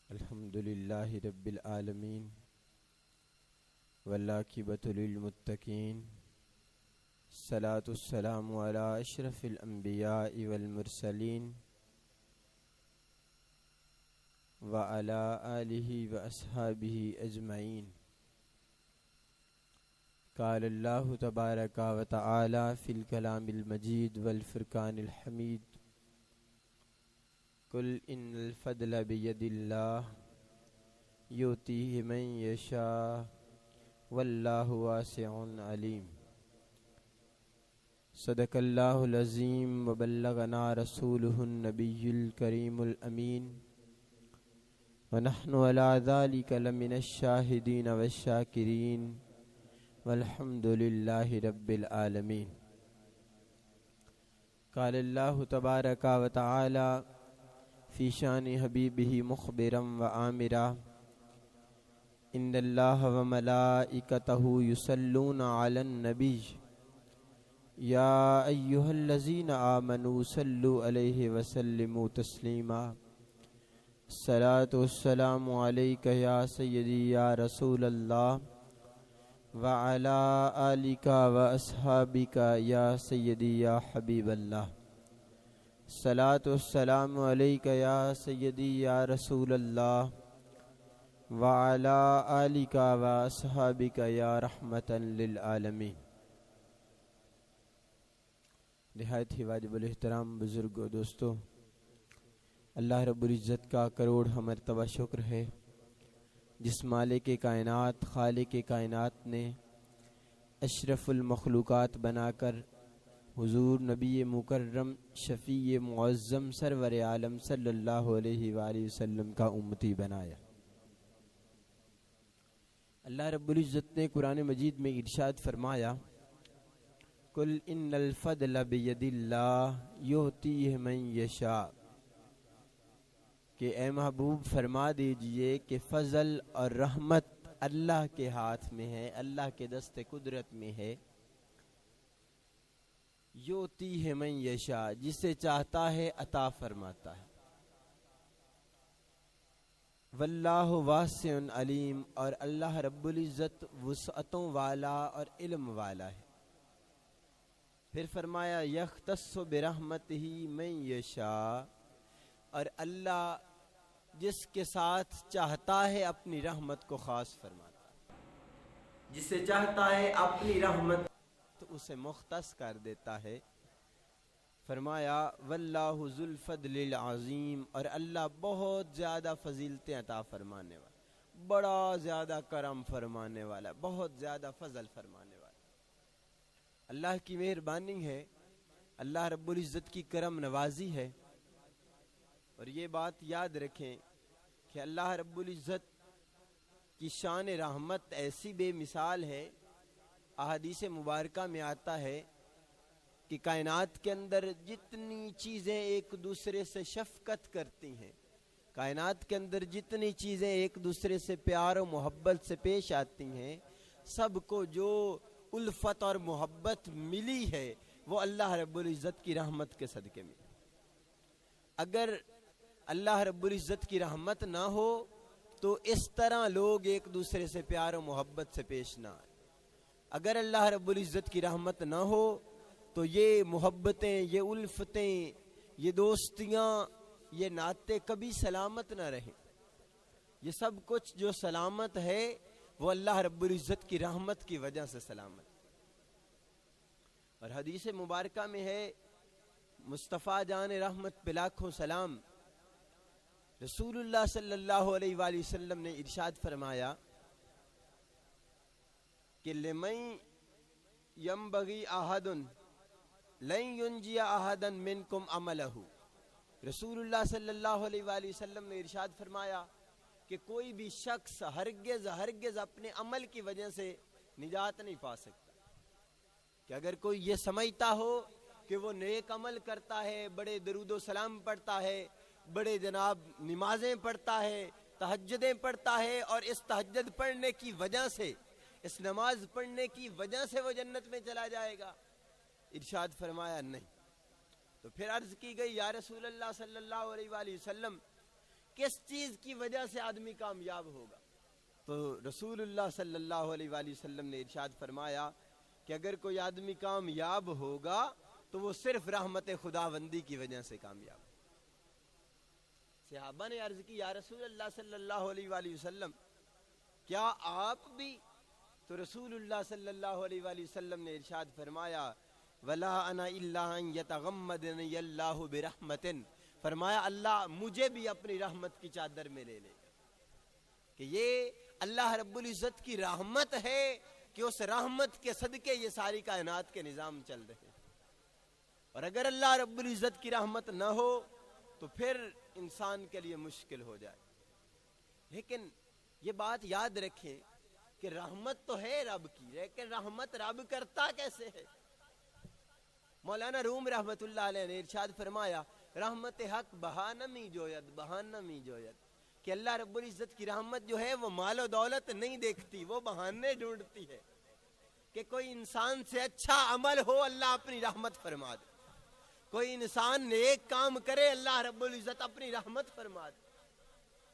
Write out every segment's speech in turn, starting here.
الحمد للہ رب العالمین والعاقبۃ للمتقین الصلاۃ والسلام علی اشرف الانبیاء والمرسلین وعلی آلہ واصحابہ اجمعین۔ قال اللہ تبارک و تعالی فی الکلام المجید والفرقان الحمید قل ان الفضل بید اللہ یؤتیہ من یشاء واللہ واسع علیم۔ صدق اللہ العظیم وبلغنا رسولہ النبی الکریم الامین ونحن علی ذلک لمن الشاہدین والشاکرین والحمد للہ رب العالمین۔ قال اللہ تبارک و تعالی فی شان حبیبہ مخبرا و آمرا ان اللہ و ملائکتہ یصلون علی النبی یا ایہا الذین آمنوا صلوا علیہ وسلموا تسلیما۔ الصلاۃ والسلام علیک یا سیدی یا رسول اللہ وعلی آلک و اصحابک یا سیدی یا حبیب اللہ۔ الصلاۃ والسلام علیک یا سیدی یا رسول اللہ وعلی آلک و اصحابک یا رحمتا للعالمین۔ نہایت ہی واجب الاحترام بزرگ و دوستو، اللہ رب العزت کا کروڑ مرتبہ شکر ہے جس مالک کائنات خالق کائنات نے اشرف المخلوقات بنا کر حضور نبی مکرم شفیع معظم سرور عالم صلی اللہ علیہ وآلہ وسلم کا امتی بنایا۔ اللہ رب العزت نے قرآن مجید میں ارشاد فرمایا قل ان الفضل بید اللہ یؤتیہ من یشاء، کہ اے محبوب فرما دیجئے کہ فضل اور رحمت اللہ کے ہاتھ میں ہے، اللہ کے دست قدرت میں ہے۔ یؤتیہ من یشاء، جسے چاہتا ہے عطا فرماتا ہے۔ واللہ واسع علیم، اور اللہ رب العزت وسعتوں والا اور علم والا ہے۔ پھر فرمایا یختص برحمتہ من یشاء، اور اللہ جس کے ساتھ چاہتا ہے اپنی رحمت کو خاص فرماتا ہے، جسے چاہتا ہے اپنی رحمت تو اسے مختص کر دیتا ہے۔ فرمایا واللہ ذو الفضل العظیم، اور اللہ بہت زیادہ فضیلتیں عطا فرمانے والا، بڑا زیادہ کرم فرمانے والا، بہت زیادہ فضل فرمانے والا۔ اللہ کی مہربانی ہے، اللہ رب العزت کی کرم نوازی ہے۔ اور یہ بات یاد رکھیں کہ اللہ رب العزت کی شان رحمت ایسی بے مثال ہے، احادیث مبارکہ میں آتا ہے کہ کائنات کے اندر جتنی چیزیں ایک دوسرے سے شفقت کرتی ہیں، کائنات کے اندر جتنی چیزیں ایک دوسرے سے پیار و محبت سے پیش آتی ہیں، سب کو جو الفت اور محبت ملی ہے وہ اللہ رب العزت کی رحمت کے صدقے میں۔ اگر اللہ رب العزت کی رحمت نہ ہو تو اس طرح لوگ ایک دوسرے سے پیار و محبت سے پیش نہ آئے۔ اگر اللہ رب العزت کی رحمت نہ ہو تو یہ محبتیں، یہ الفتیں، یہ دوستیاں، یہ ناطے کبھی سلامت نہ رہیں۔ یہ سب کچھ جو سلامت ہے وہ اللہ رب العزت کی رحمت کی وجہ سے سلامت۔ اور حدیث مبارکہ میں ہے، مصطفیٰ جان رحمت پہ لاکھوں سلام، رسول اللہ صلی اللہ علیہ وآلہ وسلم نے ارشاد فرمایا کہ لمن ینبغی احد لن ینجی احدا منکم عملہ۔ رسول اللہ صلی اللہ علیہ وآلہ وسلم نے ارشاد فرمایا کہ کوئی بھی شخص ہرگز اپنے عمل کی وجہ سے نجات نہیں پا سکتا۔ کہ اگر کوئی یہ سمجھتا ہو کہ وہ نیک عمل کرتا ہے، بڑے درود و سلام پڑھتا ہے، بڑے جناب نمازیں پڑھتا ہے، تہجدیں پڑھتا ہے، اور اس تہجد پڑھنے کی وجہ سے، اس نماز پڑھنے کی وجہ سے وہ جنت میں چلا جائے گا، ارشاد فرمایا نہیں۔ تو پھر عرض کی گئی یا رسول اللہ صلی اللہ علیہ وآلہ وسلم کس چیز کی وجہ سے آدمی کامیاب ہوگا؟ تو رسول اللہ صلی اللہ علیہ وآلہ وسلم نے ارشاد فرمایا کہ اگر کوئی آدمی کامیاب ہوگا تو وہ صرف رحمت خداوندی کی وجہ سے کامیاب ہے۔ صحابہ نے عرض کی یا رسول اللہ صلی اللہ علیہ وآلہ وسلم کیا آپ بھی؟ تو رسول اللہ صلی اللہ علیہ وآلہ وسلم نے ارشاد فرمایا وَلَا أَنَا إِلَّا أَن يَتَغَمَّدَنِيَ اللَّهُ بِرَحْمَةٍ، فرمایا اللہ مجھے بھی اپنی رحمت کی چادر میں لے لے گا، کہ یہ اللہ رب العزت کی رحمت ہے کہ اس رحمت کے صدقے یہ ساری کائنات کے نظام چل رہے ہیں۔ اور اگر اللہ رب العزت کی رحمت نہ ہو تو پھر انسان کے لیے مشکل ہو جائے۔ لیکن یہ بات یاد رکھیں کہ رحمت تو ہے رب کی، لیکن رحمت رب کرتا کیسے ہے؟ مولانا روم رحمت اللہ علیہ نے ارشاد فرمایا رحمت حق بہانمی جوید بہانمی جوید، کہ اللہ رب العزت کی رحمت جو ہے وہ مال و دولت نہیں دیکھتی، وہ بہانے ڈھونڈتی ہے کہ کوئی انسان سے اچھا عمل ہو اللہ اپنی رحمت فرما دے، کوئی انسان نیک کام کرے اللہ رب العزت اپنی رحمت فرما دے۔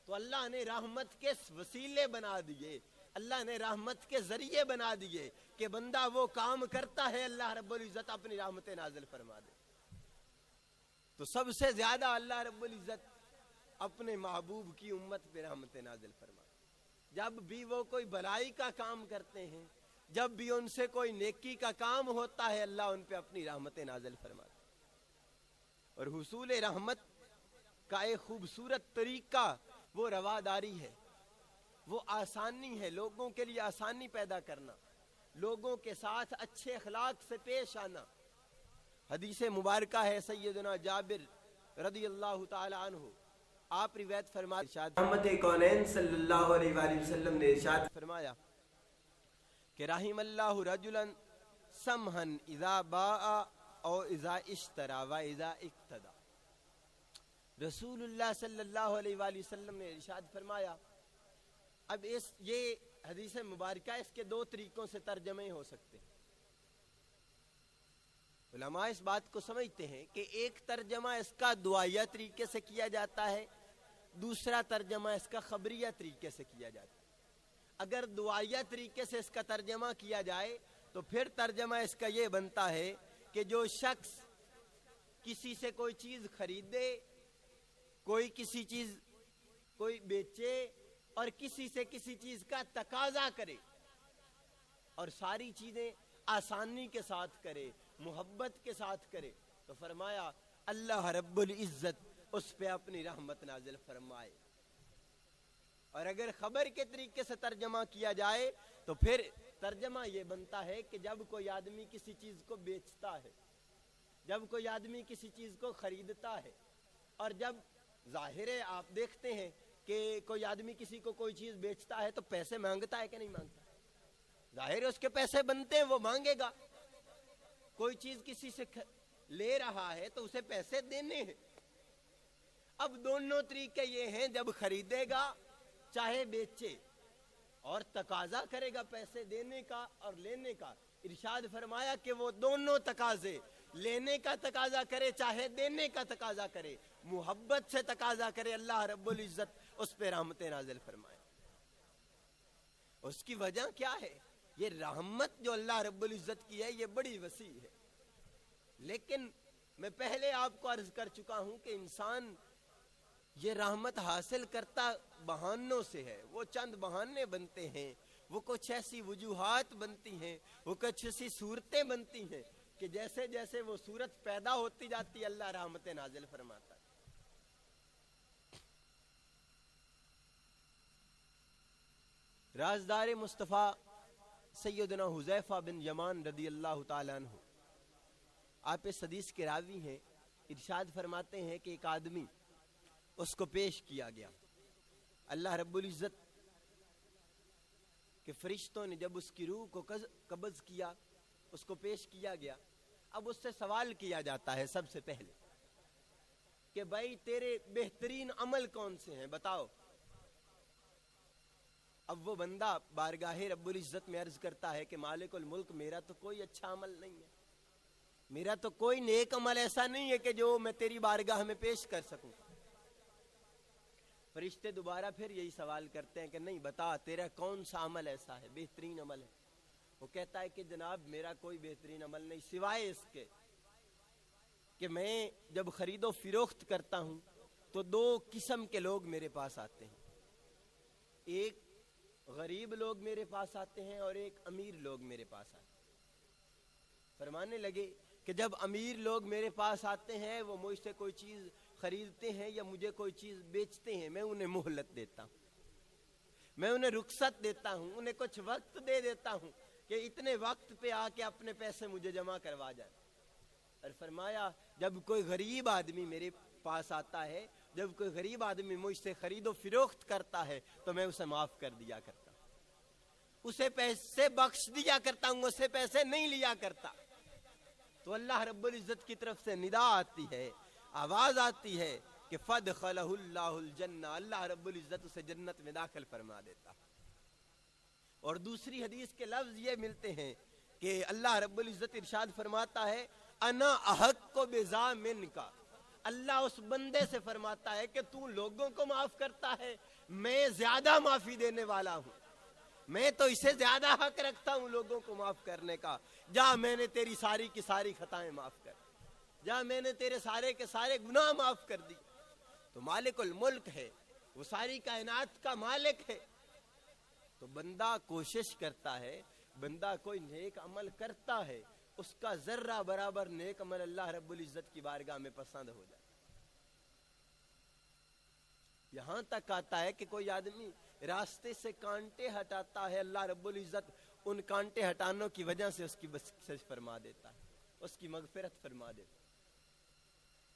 تو اللہ نے رحمت کے وسیلے بنا دیے، اللہ نے رحمت کے ذریعے بنا دیے کہ بندہ وہ کام کرتا ہے اللہ رب العزت اپنی رحمت نازل فرما دے۔ تو سب سے زیادہ اللہ رب العزت اپنے محبوب کی امت پہ رحمت نازل فرما دے۔ جب بھی وہ کوئی بلائی کا کام کرتے ہیں، جب بھی ان سے کوئی نیکی کا کام ہوتا ہے، اللہ ان پہ اپنی رحمت نازل فرما دے۔ اور حصول رحمت کا ایک خوبصورت طریقہ وہ رواداری ہے، وہ آسانی ہے، لوگوں کے لیے آسانی پیدا کرنا، لوگوں کے ساتھ اچھے اخلاق سے پیش آنا۔ حدیث مبارکہ ہے سیدنا جابر رضی اللہ تعالی عنہ، آپ روایت فرماتے رحمت کونین صلی اللہ علیہ وآلہ وسلم نے ارشاد فرمایا کہ رحم اللہ رجلا سمحا اذا باع او اذا اشترى و اذا اقتدى۔ رسول اللہ صلی اللہ علیہ وآلہ وسلم نے ارشاد فرمایا، اب یہ حدیث مبارکہ اس کے دو طریقوں سے ترجمے ہو سکتے ہیں۔ علماء اس بات کو سمجھتے ہیں کہ ایک ترجمہ اس کا دعائیہ طریقے سے کیا جاتا ہے، دوسرا ترجمہ اس کا خبریہ طریقے سے کیا جاتا ہے۔ اگر دعائیہ طریقے سے اس کا ترجمہ کیا جائے تو پھر ترجمہ اس کا یہ بنتا ہے کہ جو شخص کسی سے کوئی چیز خریدے، کوئی کسی چیز کوئی بیچے اور کسی سے کسی چیز کا تقاضا کرے اور ساری چیزیں آسانی کے ساتھ کرے، محبت کے ساتھ کرے، تو فرمایا اللہ رب العزت اس پہ اپنی رحمت نازل فرمائے۔ اور اگر خبر کے طریقے سے ترجمہ کیا جائے تو پھر ترجمہ یہ بنتا ہے کہ جب کوئی آدمی کسی چیز کو بیچتا ہے، جب کوئی آدمی کسی چیز کو خریدتا ہے، اور جب ظاہر ہے آپ دیکھتے ہیں کہ کوئی آدمی کسی کو کوئی چیز بیچتا ہے تو پیسے مانگتا ہے کہ نہیں مانگتا؟ ظاہر ہے اس کے پیسے بنتے ہیں، وہ مانگے گا۔ کوئی چیز کسی سے لے رہا ہے تو اسے پیسے دینے ہیں۔ اب دونوں طریقے یہ ہیں، جب خریدے گا چاہے بیچے، اور تقاضا کرے گا پیسے دینے کا اور لینے کا۔ ارشاد فرمایا کہ وہ دونوں تقاضے، لینے کا تقاضا کرے چاہے دینے کا تقاضا کرے، محبت سے تقاضا کرے، اللہ رب العزت اس پہ رحمت نازل فرمائے۔ اس کی وجہ کیا ہے؟ یہ رحمت جو اللہ رب العزت کی ہے یہ بڑی وسیع ہے، لیکن میں پہلے آپ کو عرض کر چکا ہوں کہ انسان یہ رحمت حاصل کرتا بہانوں سے ہے۔ وہ چند بہانے بنتے ہیں، وہ کچھ ایسی وجوہات بنتی ہیں، وہ کچھ ایسی صورتیں بنتی ہیں کہ جیسے جیسے وہ صورت پیدا ہوتی جاتی اللہ رحمت نازل فرماتا ہے۔ رازدار مصطفیٰ سیدنا حذیفہ بن یمان رضی اللہ تعالیٰ عنہ، آپ اس حدیث کے راوی ہیں، ارشاد فرماتے ہیں کہ ایک آدمی اس کو پیش کیا گیا، اللہ رب العزت کے فرشتوں نے جب اس کی روح کو قبض کیا، اس کو پیش کیا گیا۔ اب اس سے سوال کیا جاتا ہے سب سے پہلے کہ بھائی تیرے بہترین عمل کون سے ہیں بتاؤ۔ اب وہ بندہ بارگاہ رب العزت میں عرض کرتا ہے کہ مالک الملک میرا تو کوئی اچھا عمل نہیں ہے، میرا تو کوئی نیک عمل ایسا نہیں ہے کہ جو میں تیری بارگاہ میں پیش کر سکوں۔ فرشتے دوبارہ پھر یہی سوال کرتے ہیں کہ نہیں بتا تیرا کون سا عمل ایسا ہے بہترین عمل ہے. وہ کہتا ہے کہ جناب میرا کوئی بہترین عمل نہیں سوائے اس کے کہ میں جب خرید و فروخت کرتا ہوں تو دو قسم کے لوگ میرے پاس آتے ہیں. ایک غریب لوگ میرے پاس آتے ہیں اور ایک امیر لوگ میرے پاس آتے ہیں. فرمانے لگے کہ جب امیر لوگ میرے پاس آتے ہیں وہ مجھ سے کوئی چیز خریدتے ہیں یا مجھے کوئی چیز بیچتے ہیں, میں انہیں مہلت دیتا ہوں, میں انہیں رخصت دیتا ہوں, انہیں کچھ وقت دے دیتا ہوں کہ اتنے وقت پہ آ کے اپنے پیسے مجھے جمع کروا جائے. اور فرمایا جب کوئی غریب آدمی میرے پاس آتا ہے, جب کوئی غریب آدمی مجھ سے خرید و فروخت کرتا ہے تو میں اسے معاف کر دیا کرتا ہوں, اسے پیسے بخش دیا کرتا ہوں, اسے پیسے نہیں لیا کرتا. تو اللہ رب العزت کی طرف سے ندا آتی ہے, آواز آتی ہے کہ فَدْخَلَهُ اللَّهُ الْجَنَّةَ, اللہ رب العزت اسے جنت میں داخل فرما دیتا. اور دوسری حدیث کے لفظ یہ ملتے ہیں کہ اللہ رب العزت ارشاد فرماتا ہے انا احق بذا منک, اللہ اس بندے سے فرماتا ہے کہ تو لوگوں کو معاف کرتا ہے, میں زیادہ معافی دینے والا ہوں, میں تو اسے زیادہ حق رکھتا ہوں لوگوں کو معاف کرنے کا. جا میں نے تیری ساری کی ساری خطائیں معاف کر, جا میں نے تیرے سارے کے سارے گناہ معاف کر دی. تو مالک الملک ہے, وہ ساری کائنات کا مالک ہے. تو بندہ کوشش کرتا ہے, بندہ کوئی نیک عمل کرتا ہے, اس کا ذرہ برابر نیک عمل اللہ رب العزت کی بارگاہ میں پسند ہو جائے. یہاں تک آتا ہے کہ کوئی آدمی راستے سے کانٹے ہٹاتا ہے, اللہ رب العزت ان کانٹے ہٹانوں کی وجہ سے اس کی بخشش فرما دیتا ہے, اس کی مغفرت فرما دیتا ہے.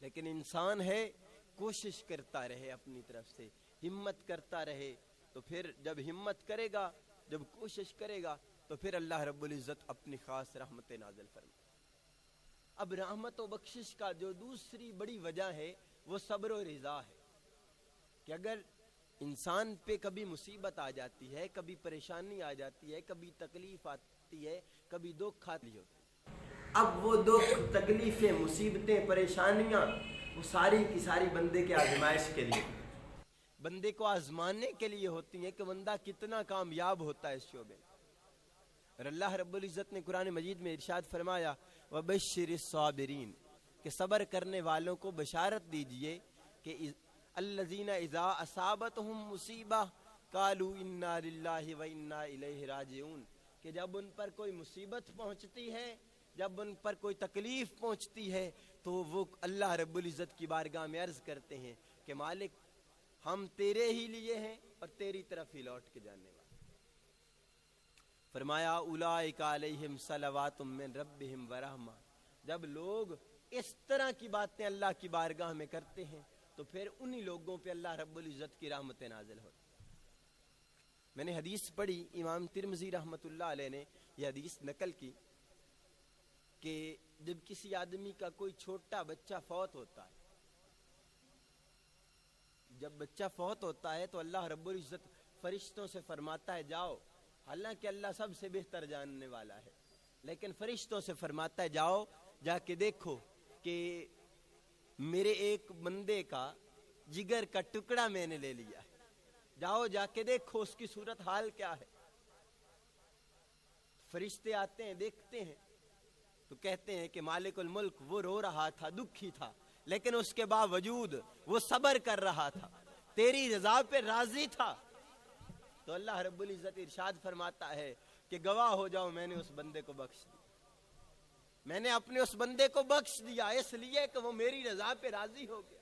لیکن انسان ہے کوشش کرتا رہے, اپنی طرف سے ہمت کرتا رہے, تو پھر جب ہمت کرے گا, جب کوشش کرے گا, تو پھر اللہ رب العزت اپنی خاص رحمت نازل فرمائے. اب رحمت و بخشش کا جو دوسری بڑی وجہ ہے وہ صبر و رضا ہے, کہ اگر انسان پہ کبھی مصیبت آ جاتی ہے, کبھی پریشانی آ جاتی ہے, کبھی تکلیف آتی ہے, کبھی دکھ آتی ہوتی ہے, اب وہ دکھ تکلیفیں مصیبتیں پریشانیاں وہ ساری کی ساری بندے کے آزمائش کے لیے, بندے کو آزمانے کے لیے ہوتی ہیں کہ بندہ کتنا کامیاب ہوتا ہے اس شعبے. اور اللہ رب العزت نے قرآن مجید میں ارشاد فرمایا وَبَشِّرِ الصَّابِرِينَ, کہ صبر کرنے والوں کو بشارت دیجئے کہ الذین اذا اصابتہم مصیبہ قالوا انا للہ وانا الیہ راجعون, کہ جب ان پر کوئی مصیبت پہنچتی ہے, جب ان پر کوئی تکلیف پہنچتی ہے, تو وہ اللہ رب العزت کی بارگاہ میں عرض کرتے ہیں کہ مالک ہم تیرے ہی لیے ہیں اور تیری طرف ہی لوٹ کے جانے والے. فرمایا اولئک علیہم صلوات من ربہم ورحمہ, جب لوگ اس طرح کی باتیں اللہ کی بارگاہ میں کرتے ہیں تو پھر انہی لوگوں پہ اللہ رب العزت کی رحمتیں نازل ہوتی. میں نے حدیث پڑھی, امام ترمذی رحمت اللہ علیہ نے یہ حدیث نقل کی کہ جب کسی آدمی کا کوئی چھوٹا بچہ فوت ہوتا ہے, جب بچہ فوت ہوتا ہے تو اللہ رب العزت فرشتوں سے فرماتا ہے جاؤ, حالانکہ اللہ سب سے بہتر جاننے والا ہے, لیکن فرشتوں سے فرماتا ہے جاؤ جا کے دیکھو کہ میرے ایک بندے کا جگر کا ٹکڑا میں نے لے لیا ہے, جاؤ جا کے دیکھو اس کی صورت حال کیا ہے. فرشتے آتے ہیں, دیکھتے ہیں تو کہتے ہیں کہ مالک الملک وہ رو رہا تھا, دکھی تھا, لیکن اس کے باوجود وہ صبر کر رہا تھا, تیری رضا پہ راضی تھا. تو اللہ رب العزت ارشاد فرماتا ہے کہ گواہ ہو جاؤ میں نے اس بندے کو بخش دیا, میں نے اپنے اس بندے کو بخش دیا اس لیے کہ وہ میری رضا پہ راضی ہو گیا.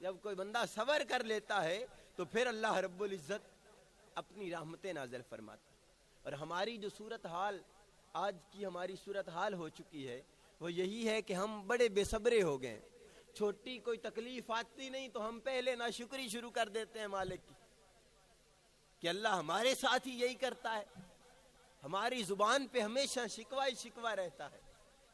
جب کوئی بندہ صبر کر لیتا ہے تو پھر اللہ رب العزت اپنی رحمتیں نازل فرماتا. اور ہماری جو صورتحال آج کی ہماری صورتحال ہو چکی ہے وہ یہی ہے کہ ہم بڑے بے صبرے ہو گئے. چھوٹی کوئی تکلیف آتی نہیں تو ہم پہلے ناشکری شروع کر دیتے ہیں مالک کی, کہ اللہ ہمارے ساتھ ہی یہی کرتا ہے, ہماری زبان پہ ہمیشہ شکوہ ہی شکوہ رہتا ہے.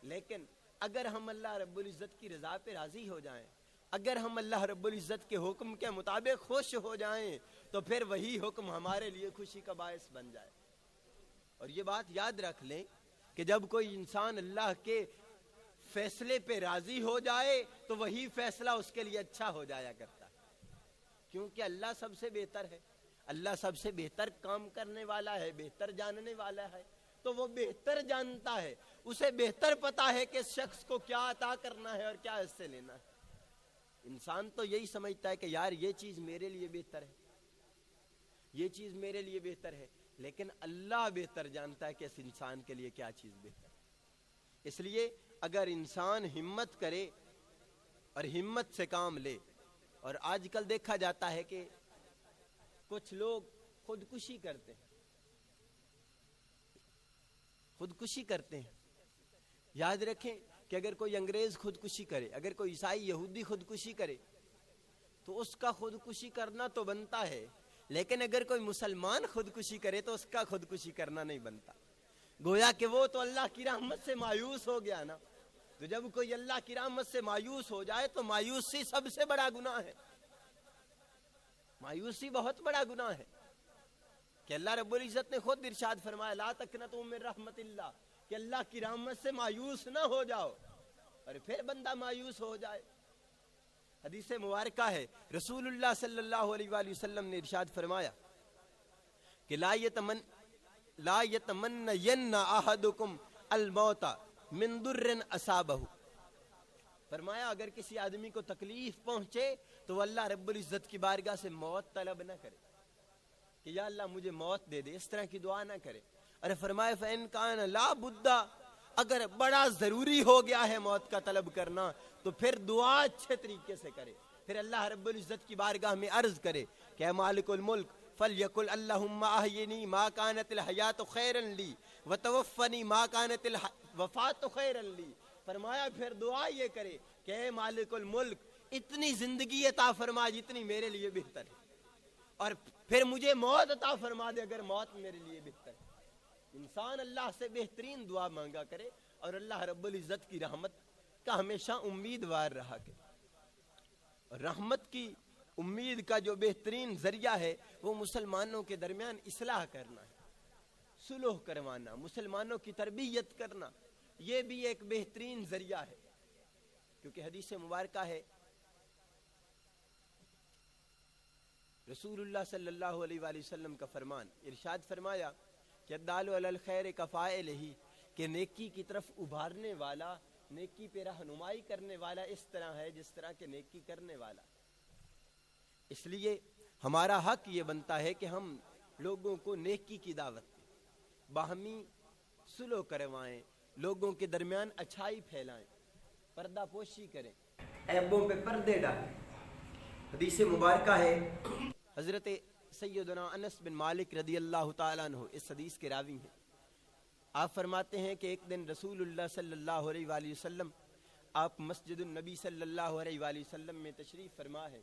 لیکن اگر ہم اللہ رب العزت کی رضا پہ راضی ہو جائیں, اگر ہم اللہ رب العزت کے حکم کے مطابق خوش ہو جائیں تو پھر وہی حکم ہمارے لیے خوشی کا باعث بن جائے. اور یہ بات یاد رکھ لیں کہ جب کوئی انسان اللہ کے فیصلے پہ راضی ہو جائے تو وہی فیصلہ اس کے لیے اچھا ہو جایا کرتا ہے, کیونکہ اللہ سب سے بہتر ہے، اللہ سب سے بہتر کام کرنے والا ہے، بہتر جاننے والا ہے، تو وہ بہتر جانتا ہے، اسے بہتر پتا ہے کہ اس شخص کو کیا عطا کرنا ہے اور کیا اس سے لینا ہے۔ انسان تو یہی سمجھتا ہے کہ یار یہ چیز میرے لیے بہتر ہے، یہ چیز میرے لیے بہتر ہے، لیکن اللہ بہتر جانتا ہے کہ اس انسان کے لیے کیا چیز بہتر ہے۔ اس لیے اگر انسان ہمت کرے اور ہمت سے کام لے، اور آج کل دیکھا جاتا ہے کہ کچھ لوگ خودکشی کرتے ہیں، خودکشی کرتے ہیں۔ یاد رکھیں کہ اگر کوئی انگریز خودکشی کرے، اگر کوئی عیسائی یہودی خودکشی کرے تو اس کا خودکشی کرنا تو بنتا ہے، لیکن اگر کوئی مسلمان خودکشی کرے تو اس کا خودکشی کرنا نہیں بنتا۔ گویا کہ وہ تو اللہ کی رحمت سے مایوس ہو گیا نا۔ تو جب کوئی اللہ کی رحمت سے مایوس ہو جائے تو مایوسی سب سے بڑا گناہ ہے، مایوسی بہت بڑا گناہ ہے، کہ اللہ رب العزت نے خود ارشاد فرمایا لا تقنطوا من رحمت اللہ، کہ اللہ کی رحمت سے مایوس نہ ہو جاؤ، اور پھر بندہ مایوس ہو جائے۔ حدیث مبارکہ ہے، رسول اللہ صلی اللہ علیہ وآلہ وسلم نے ارشاد فرمایا کہ لا یتمنین احدکم الموت من در اصابہ، فرمایا اگر کسی آدمی کو تکلیف پہنچے تو وہ اللہ رب العزت کی بارگاہ سے موت طلب نہ کرے کہ یا اللہ مجھے موت دے دے، اس طرح کی دعا نہ کرے۔ اور فرمایا فَإِن كَانَ لَا بُدَّ، اگر بڑا ضروری ہو گیا ہے موت کا طلب کرنا تو پھر دعا اچھے طریقے سے کرے، پھر اللہ رب العزت کی بارگاہ میں عرض کرے کہ اے مالک الملک فَلْيَقُلْ اللَّهُمَّ أَحْيِنِي مَا كَانَتِ الْحَيَاةُ خَيْرًا لِي وَتَوَفَّنِي مَا كَانَتِ الْوَفَاةُ خَيْرًا لِي۔ فرمایا پھر دعا یہ کرے کہ اے مالک الملک اتنی زندگی عطا فرما جتنی میرے لیے بہتر ہے، اور پھر مجھے موت عطا فرما دے اگر موت میرے لیے بہتر ہے۔ انسان اللہ سے بہترین دعا مانگا کرے اور اللہ رب العزت کی رحمت کا ہمیشہ امیدوار رہا کرے۔ رحمت کی امید کا جو بہترین ذریعہ ہے وہ مسلمانوں کے درمیان اصلاح کرنا ہے، صلح کروانا، مسلمانوں کی تربیت کرنا، یہ بھی ایک بہترین ذریعہ ہے، کیونکہ حدیث مبارکہ ہے رسول اللہ صلی اللہ علیہ وآلہ وسلم کا فرمان، ارشاد فرمایا کہ الدال علی الخیر کفاعلہ، کہ نیکی کی طرف ابھارنے والا، نیکی پہ رہنمائی کرنے والا اس طرح ہے جس طرح کہ نیکی کرنے والا۔ اس لیے ہمارا حق یہ بنتا ہے کہ ہم لوگوں کو نیکی کی دعوت دیں، باہمی صلح کروائیں، لوگوں کے درمیان اچھائی پھیلائیں، پردہ پوشی کریں، عیبوں پہ پردے ڈالیں۔ حدیث مبارکہ ہے، حضرت سیدنا انس بن مالک رضی اللہ تعالیٰ عنہ اس حدیث کے راوی ہیں، آپ فرماتے ہیں کہ ایک دن رسول اللہ صلی اللہ علیہ وآلہ وسلم آپ مسجد النبی صلی اللہ علیہ وآلہ وسلم میں تشریف فرما ہے،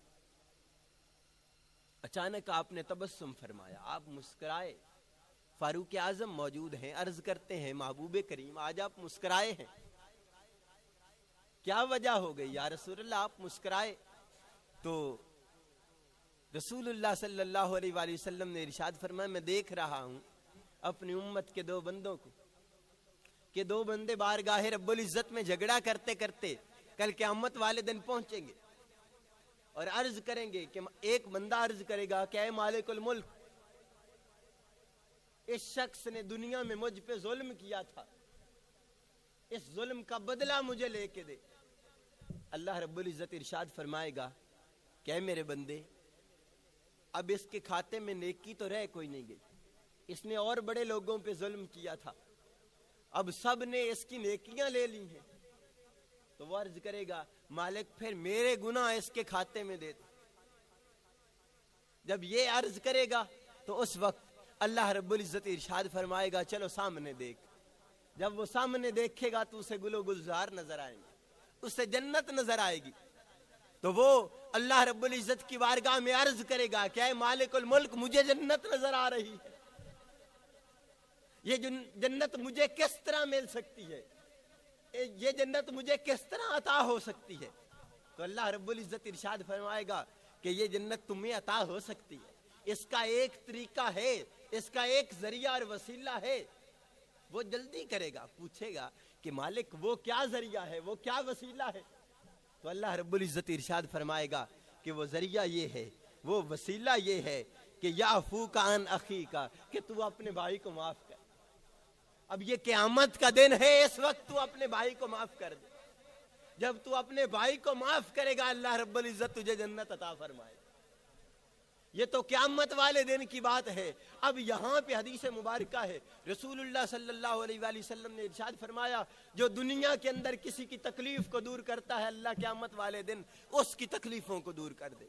اچانک آپ نے تبسم فرمایا، آپ مسکرائے، فاروق اعظم موجود ہیں، عرض کرتے ہیں محبوب کریم آج آپ مسکرائے ہیں، کیا وجہ ہو گئی یا رسول اللہ آپ مسکرائے؟ تو رسول اللہ صلی اللہ علیہ وآلہ وسلم نے ارشاد فرمایا میں دیکھ رہا ہوں اپنی امت کے دو بندوں کو کہ دو بندے بارگاہ رب العزت میں جھگڑا کرتے کرتے کل قیامت والے دن پہنچیں گے اور عرض کریں گے کہ ایک بندہ عرض کرے گا کہ اے مالک الملک اس شخص نے دنیا میں مجھ پہ ظلم کیا تھا، اس ظلم کا بدلہ مجھے لے کے دے۔ اللہ رب العزت ارشاد فرمائے گا کہ اے میرے بندے اب اس کے کھاتے میں نیکی تو رہ کوئی نہیں گئی، اس نے اور بڑے لوگوں پہ ظلم کیا تھا، اب سب نے اس کی نیکیاں لے لی ہیں، تو وہ عرض کرے گا مالک پھر میرے گناہ اس کے کھاتے میں دے دے۔ جب یہ عرض کرے گا تو اس وقت اللہ رب العزت ارشاد فرمائے گا چلو سامنے دیکھ۔ جب وہ سامنے دیکھے گا تو اسے گل و گلزار نظر آئیں گے، اسے جنت نظر آئے گی، تو وہ اللہ رب العزت کی بارگاہ میں عرض کرے گا کہ اے مالک الملک مجھے جنت نظر آ رہی ہے، یہ جنت مجھے کس طرح مل سکتی ہے، یہ جنت مجھے کس طرح عطا ہو سکتی ہے؟ تو اللہ رب العزت ارشاد فرمائے گا کہ یہ جنت تمہیں عطا ہو سکتی ہے، اس کا ایک طریقہ ہے، اس کا ایک ذریعہ اور وسیلہ ہے۔ وہ جلدی کرے گا، پوچھے گا کہ مالک وہ کیا ذریعہ ہے، وہ کیا وسیلہ ہے؟ تو اللہ رب العزت ارشاد فرمائے گا کہ وہ ذریعہ یہ ہے وہ وسیلہ یہ ہے کہ یعفو کا عن اخی کا، کہ تو اپنے بھائی کو معاف کر. اب یہ قیامت کا دن ہے، اس وقت تو اپنے بھائی کو معاف کر دے. جب تو اپنے بھائی کو معاف کرے گا اللہ رب العزت تجھے جنت عطا فرمائے. یہ تو قیامت والے دن کی بات ہے. اب یہاں پہ حدیث مبارکہ ہے، رسول اللہ صلی اللہ علیہ وآلہ وسلم نے ارشاد فرمایا جو دنیا کے اندر کسی کی تکلیف کو دور کرتا ہے اللہ قیامت والے دن اس کی تکلیفوں کو دور کر دے.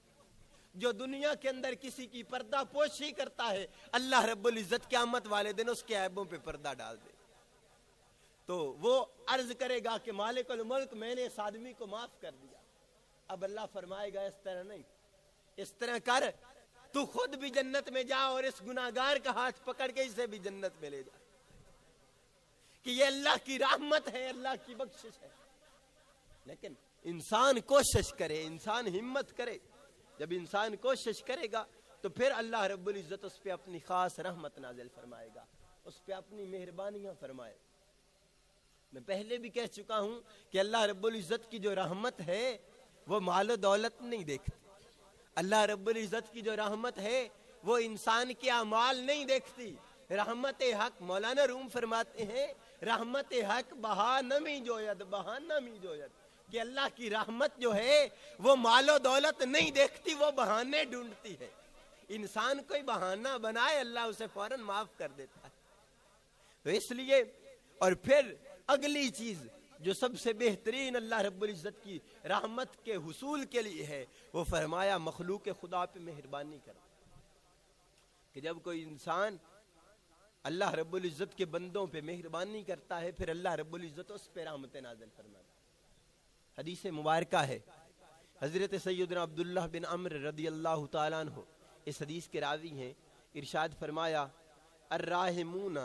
جو دنیا کے اندر کسی کی پردہ پوشی کرتا ہے اللہ رب العزت قیامت والے دن اس کے عیبوں پہ پردہ ڈال دے. تو وہ عرض کرے گا کہ مالک الملک میں نے اس آدمی کو معاف کر دیا. اب اللہ فرمائے گا اس طرح نہیں، اس طرح کر تو خود بھی جنت میں جا اور اس گناہگار کا ہاتھ پکڑ کے اسے بھی جنت میں لے جا. کہ یہ اللہ کی رحمت ہے، اللہ کی بخشش ہے. لیکن انسان کوشش کرے، انسان ہمت کرے. جب انسان کوشش کرے گا تو پھر اللہ رب العزت اس پہ اپنی خاص رحمت نازل فرمائے گا، اس پہ اپنی مہربانیاں فرمائے. میں پہلے بھی کہہ چکا ہوں کہ اللہ رب العزت کی جو رحمت ہے وہ مال و دولت نہیں دیکھتی. اللہ رب العزت کی جو رحمت ہے وہ انسان کے اعمال نہیں دیکھتی. رحمت حق مولانا روم فرماتے ہیں رحمت حق بہا نمی جوید بہا نمی جوید، کہ اللہ کی رحمت جو ہے وہ مال و دولت نہیں دیکھتی، وہ بہانے ڈھونڈتی ہے. انسان کوئی بہانہ بنائے اللہ اسے فوراً معاف کر دیتا ہے. تو اس لیے اور پھر اگلی چیز جو سب سے بہترین اللہ رب العزت کی رحمت کے حصول کے لیے ہے وہ فرمایا مخلوق خدا پہ مہربانی کرو. کہ جب کوئی انسان اللہ رب العزت کے بندوں پہ مہربانی کرتا ہے پھر اللہ رب العزت اس پہ رحمت نازل فرماتا. حدیث مبارکہ ہے حضرت سیدنا عبداللہ بن عمرو رضی اللہ تعالیٰ عنہ اس حدیث کے راوی ہیں. ارشاد فرمایا الراحمون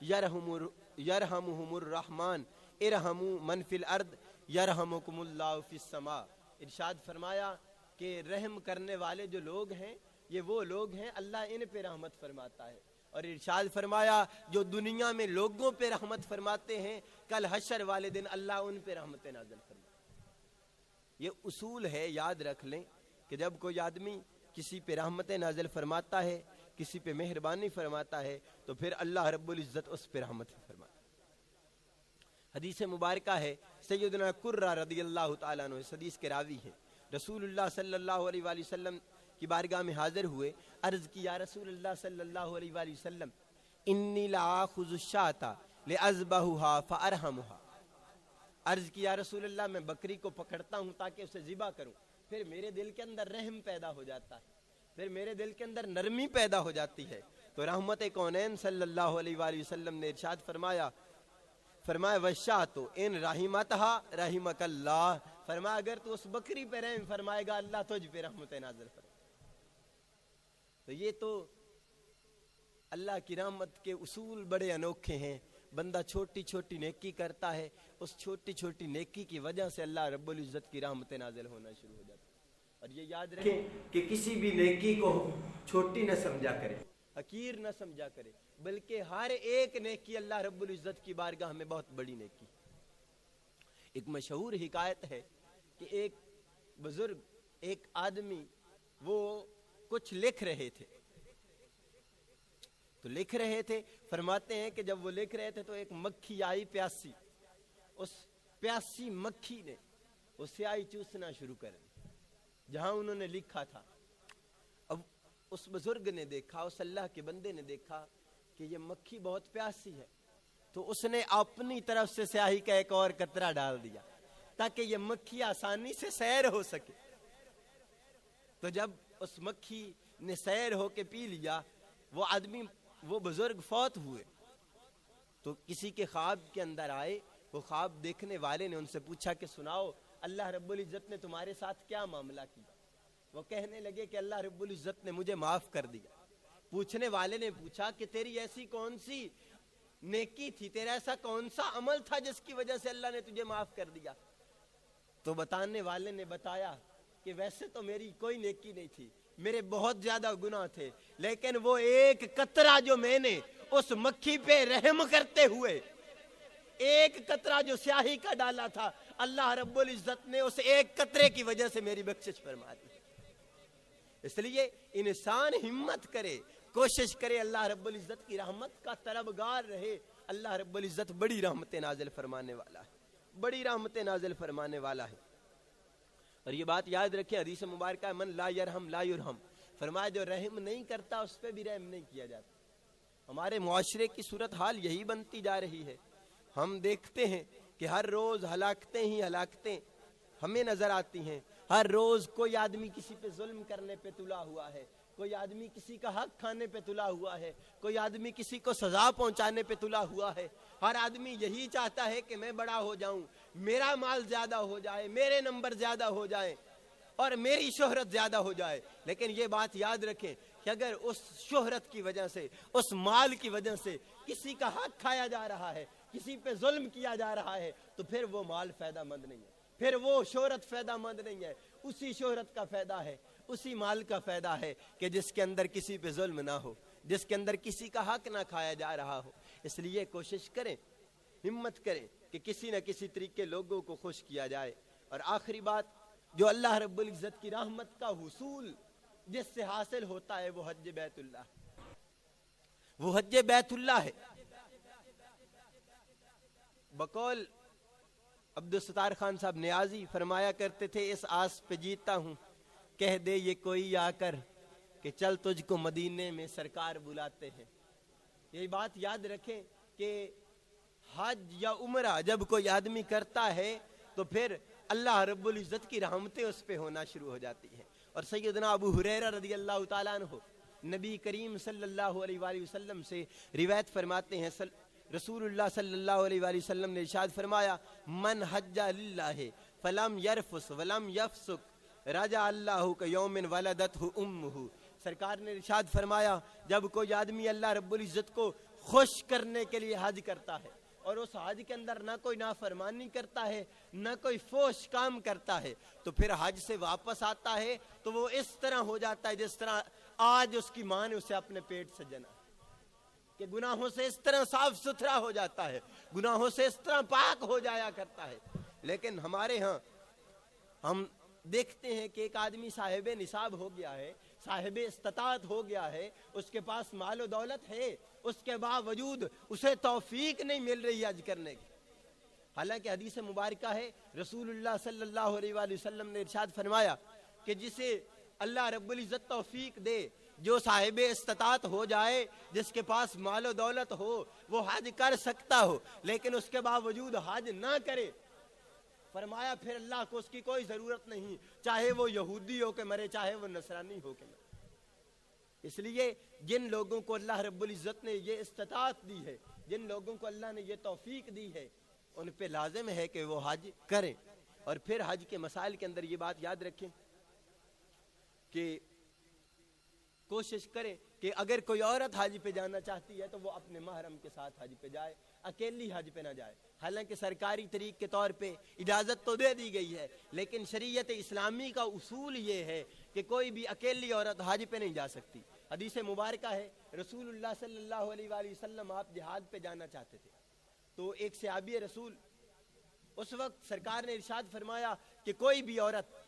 یرحمہم الرحمن ارحموا من فی الارض یرحمکم اللہ فی السماء. ارشاد فرمایا کہ رحم کرنے والے جو لوگ ہیں یہ وہ لوگ ہیں اللہ ان پہ رحمت فرماتا ہے. اور ارشاد فرمایا جو دنیا میں لوگوں پہ رحمت فرماتے ہیں کل حشر والے دن اللہ ان پہ رحمت نازل فرماتا. یہ اصول ہے، یاد رکھ لیں کہ جب کوئی آدمی کسی پہ رحمت نازل فرماتا ہے، کسی پہ مہربانی فرماتا ہے تو پھر اللہ رب العزت اس پہ رحمت فرماتا. حدیث مبارکہ ہے سیدنا قرہ رضی اللہ تعالیٰ عنہ اس حدیث کے راوی ہیں. رسول اللہ صلی اللہ علیہ وآلہ وسلم کی بارگاہ میں حاضر ہوئے، عرض کی یا رسول اللہ صلی اللہ علیہ وآلہ وسلم انی لآخذ الشاة لأذبحها فأرحمها. عرض کی یا رسول اللہ میں بکری کو پکڑتا ہوں تاکہ اسے ذبح کروں، پھر میرے دل کے اندر رحم پیدا ہو جاتا ہے، پھر میرے دل کے اندر نرمی پیدا ہو جاتی ہے. تو رحمت کونین صلی اللہ علیہ وآلہ وسلم نے ارشاد فرمایا وَالشَّاةُ إِن رَحِمَتَهَا رَحِمَكَ اللَّهُ. فرمایا اگر تو اس بکری پہ رحم فرمائے گا اللہ تجھ پہ رحمت نازل فرمائے. تو یہ تو اللہ کی رحمت کے اصول بڑے انوکھے ہیں. بندہ چھوٹی چھوٹی نیکی کرتا ہے، اس چھوٹی چھوٹی نیکی کی وجہ سے اللہ رب العزت کی رحمت نازل ہونا شروع ہو جاتی. اور یہ یاد رکھیں کہ کسی بھی نیکی کو چھوٹی نہ سمجھا کرے، حقیر نہ سمجھا کرے، بلکہ ہر ایک نیکی اللہ رب العزت کی بارگاہ میں بہت بڑی نیکی. ایک مشہور حکایت ہے کہ ایک بزرگ، ایک آدمی وہ کچھ لکھ رہے تھے تو لکھ رہے تھے، فرماتے ہیں کہ جب وہ لکھ رہے تھے تو ایک مکھی آئی پیاسی. اس پیاسی مکھی نے وہ سیاہی چوسنا شروع کر دی جہاں انہوں نے لکھا تھا. اب اس بزرگ نے دیکھا، اس اللہ کے بندے نے دیکھا کہ یہ مکھی بہت پیاسی ہے، تو اس نے اپنی طرف سے سیاہی کا ایک اور قطرہ ڈال دیا تاکہ یہ مکھی آسانی سے سیر ہو سکے. تو جب اس مکھی نے سیر ہو کے پی لیا، وہ آدمی، وہ بزرگ فوت ہوئے تو کسی کے خواب کے اندر آئے. وہ خواب دیکھنے والے نے ان سے پوچھا کہ سناؤ اللہ رب العزت نے تمہارے ساتھ کیا معاملہ کیا. وہ کہنے لگے کہ اللہ رب العزت نے مجھے معاف کر دیا. پوچھنے والے نے پوچھا کہ تیری ایسی کون سی نیکی تھی، تیرا ایسا کون سا عمل تھا جس کی وجہ سے اللہ نے تجھے معاف کر دیا. تو بتانے والے نے بتایا کہ ویسے تو میری کوئی نیکی نہیں تھی، میرے بہت زیادہ گناہ تھے، لیکن وہ ایک قطرہ جو میں نے اس مکھی پہ رحم کرتے ہوئے، ایک قطرہ جو سیاہی کا ڈالا تھا، اللہ رب العزت نے اس ایک قطرے کی وجہ سے میری بخشش فرما دی. اس لیے انسان ہمت کرے، کوشش کرے، اللہ رب العزت کی رحمت کا طلبگار رہے۔ اللہ رب العزت بڑی رحمت نازل فرمانے والا ہے، بڑی رحمت نازل فرمانے والا ہے۔ اور یہ بات یاد رکھیں، حدیث مبارکہ ہے من لا یرحم لا یرحم، فرمایا جو رحم نہیں کرتا اس پہ بھی رحم نہیں کیا جاتا۔ ہمارے معاشرے کی صورتحال یہی بنتی جا رہی ہے۔ ہم دیکھتے ہیں کہ ہر روز ہلاکتیں ہی ہلاکتیں ہمیں نظر آتی ہیں۔ ہر روز کوئی آدمی کسی پہ ظلم کرنے پہ تلا ہوا ہے، کوئی آدمی کسی کا حق کھانے پہ تلا ہوا ہے، کوئی آدمی کسی کو سزا پہنچانے پہ تلا ہوا ہے۔ ہر آدمی یہی چاہتا ہے کہ میں بڑا ہو جاؤں، میرا مال زیادہ ہو جائے، میرے نمبر زیادہ ہو جائے اور میری شہرت زیادہ ہو جائے۔ لیکن یہ بات یاد رکھیں کہ اگر اس شہرت کی وجہ سے، اس مال کی وجہ سے کسی کا حق کھایا جا رہا ہے، کسی پہ ظلم کیا جا رہا ہے، تو پھر وہ مال فائدہ مند نہیں ہے، پھر وہ شہرت فائدہ مند نہیں ہے۔ اسی شہرت کا فائدہ ہے، اسی مال کا فائدہ ہے کہ جس کے اندر کسی پہ ظلم نہ ہو، جس کے اندر کسی کا حق نہ کھایا جا رہا ہو۔ اس لیے کوشش کریں، ہمت کریں کہ کسی نہ کسی طریقے لوگوں کو خوش کیا جائے۔ اور آخری بات، جو اللہ رب العزت کی رحمت کا حصول جس سے حاصل ہوتا ہے وہ حج بیت اللہ، وہ حج بیت اللہ ہے۔ بقول عبدالستار خان صاحب نیازی فرمایا کرتے تھے، اس آس پہ جیتا ہوں کہہ دے یہ کوئی آ کر کہ چل تجھ کو مدینے میں سرکار بلاتے ہیں۔ یہی بات یاد رکھیں کہ حج یا عمرہ جب کوئی آدمی کرتا ہے تو پھر اللہ رب العزت کی رحمتیں اس پہ ہونا شروع ہو جاتی ہیں۔ اور سیدنا ابو ہریرہ رضی اللہ تعالیٰ عنہ نبی کریم صلی اللہ علیہ وآلہ وسلم سے روایت فرماتے ہیں، رسول اللہ صلی اللہ علیہ وآلہ وسلم نے ارشاد فرمایا من حج للہ فلم یرفس ولم یفسق رجع اللہ کا یوم ولدتہ امہ۔ سرکار نے ارشاد فرمایا جب کوئی آدمی اللہ رب العزت کو خوش کرنے کے لیے حج کرتا ہے اور اس حج کے اندر نہ کوئی نافرمانی کرتا ہے، نہ کوئی فوش کام کرتا ہے، تو پھر حج سے واپس آتا ہے تو وہ اس طرح ہو جاتا ہے جس طرح آج اس کی ماں نے اسے اپنے پیٹ سے جنا، کہ گناہوں سے اس طرح صاف ستھرا ہو جاتا ہے، گناہوں سے اس طرح پاک ہو جایا کرتا ہے۔ لیکن ہمارے ہاں ہم دیکھتے ہیں کہ ایک آدمی صاحب نصاب ہو گیا ہے، صاحب استطاعت ہو گیا ہے، اس کے پاس مال و دولت ہے، اس کے باوجود اسے توفیق نہیں مل رہی حج کرنے کی۔ حالانکہ حدیث مبارکہ ہے، رسول اللہ صلی اللہ علیہ وآلہ وسلم نے ارشاد فرمایا کہ جسے اللہ رب العزت توفیق دے، جو صاحب استطاعت ہو جائے، جس کے پاس مال و دولت ہو، وہ حج کر سکتا ہو لیکن اس کے باوجود حج نہ کرے، فرمایا پھر اللہ کو اس کی کوئی ضرورت نہیں، چاہے وہ یہودی ہو کے مرے، چاہے وہ نصرانی ہو کے مرے۔ اس لیے جن لوگوں کو اللہ رب العزت نے یہ استطاعت دی ہے، جن لوگوں کو اللہ نے یہ توفیق دی ہے، ان پہ لازم ہے کہ وہ حج کریں۔ اور پھر حج کے مسائل کے اندر یہ بات یاد رکھیں کہ کوشش کریں کہ اگر کوئی عورت حج پہ جانا چاہتی ہے تو وہ اپنے محرم کے ساتھ حج پہ جائے، اکیلی حج پہ نہ جائے۔ حالانکہ سرکاری طریق کے طور پہ اجازت تو دے دی گئی ہے، لیکن شریعت اسلامی کا اصول یہ ہے کہ کوئی بھی اکیلی عورت حج پہ نہیں جا سکتی۔ حدیث مبارکہ ہے، رسول اللہ صلی اللہ علیہ وآلہ وسلم آپ جہاد پہ جانا چاہتے تھے، تو ایک صحابی رسول اس وقت سرکار نے ارشاد فرمایا کہ کوئی بھی عورت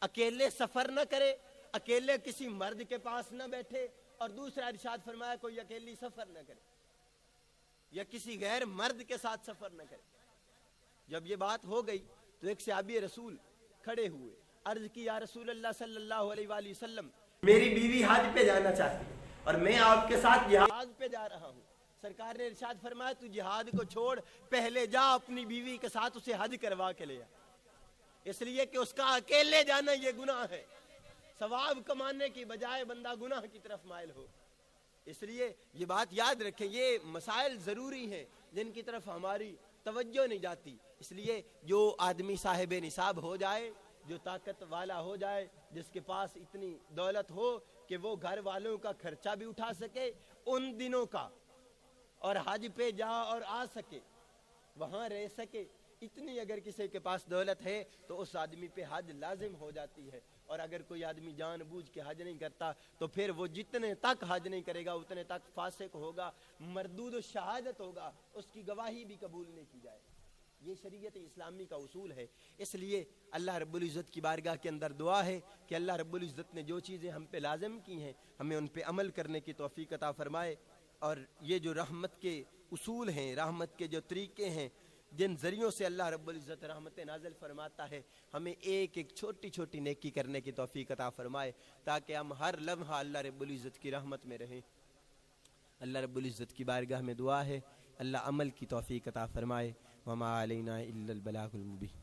اکیلے سفر نہ کرے، اکیلے کسی مرد کے پاس نہ بیٹھے، اور دوسرا ارشاد فرمایا کوئی اکیلی سفر نہ کرے یا کسی غیر مرد کے ساتھ سفر نہ کرے۔ جب یہ بات ہو گئی تو ایک صحابی رسول کھڑے ہوئے، عرض کی یا رسول اللہ صلی اللہ علیہ وآلہ وسلم میری بیوی حج پہ جانا چاہتی ہے اور میں آپ کے ساتھ جہاد پہ جا رہا ہوں۔ سرکار نے ارشاد فرمایا تو جہاد کو چھوڑ، پہلے جا اپنی بیوی کے ساتھ اسے حج کروا کے لے آ، اس لیے کہ اس کا اکیلے جانا یہ گناہ ہے، ثواب کمانے کی بجائے بندہ گناہ کی طرف مائل ہو۔ اس لیے یہ بات یاد رکھیں، یہ مسائل ضروری ہیں جن کی طرف ہماری توجہ نہیں جاتی۔ اس لیے جو آدمی صاحب نصاب ہو جائے، جو طاقت والا ہو جائے، جس کے پاس اتنی دولت ہو کہ وہ گھر والوں کا خرچہ بھی اٹھا سکے ان دنوں کا، اور حج پہ جا اور آ سکے، وہاں رہ سکے، اتنی اگر کسی کے پاس دولت ہے تو اس آدمی پہ حج لازم ہو جاتی ہے۔ اور اگر کوئی آدمی جان بوجھ کے حج نہیں کرتا تو پھر وہ جتنے تک حج نہیں کرے گا اتنے تک فاسق ہوگا، مردود الشہادت ہوگا، اس کی گواہی بھی قبول نہیں کی جائے۔ یہ شریعت اسلامی کا اصول ہے. اس لیے اللہ رب العزت کی بارگاہ کے اندر دعا ہے کہ اللہ رب العزت نے جو چیزیں ہم پہ لازم کی ہیں ہمیں ان پہ عمل کرنے کی توفیق عطا فرمائے. اور یہ جو رحمت کے اصول ہیں، رحمت کے جو طریقے ہیں، جن ذریعوں سے اللہ رب العزت رحمت نازل فرماتا ہے، ہمیں ایک ایک چھوٹی چھوٹی نیکی کرنے کی توفیق عطا فرمائے تاکہ ہم ہر لمحہ اللہ رب العزت کی رحمت میں رہیں. اللہ رب العزت کی بارگاہ میں دعا ہے اللہ عمل کی توفیق عطا فرمائے. وما علینا الا البلاغ المبین.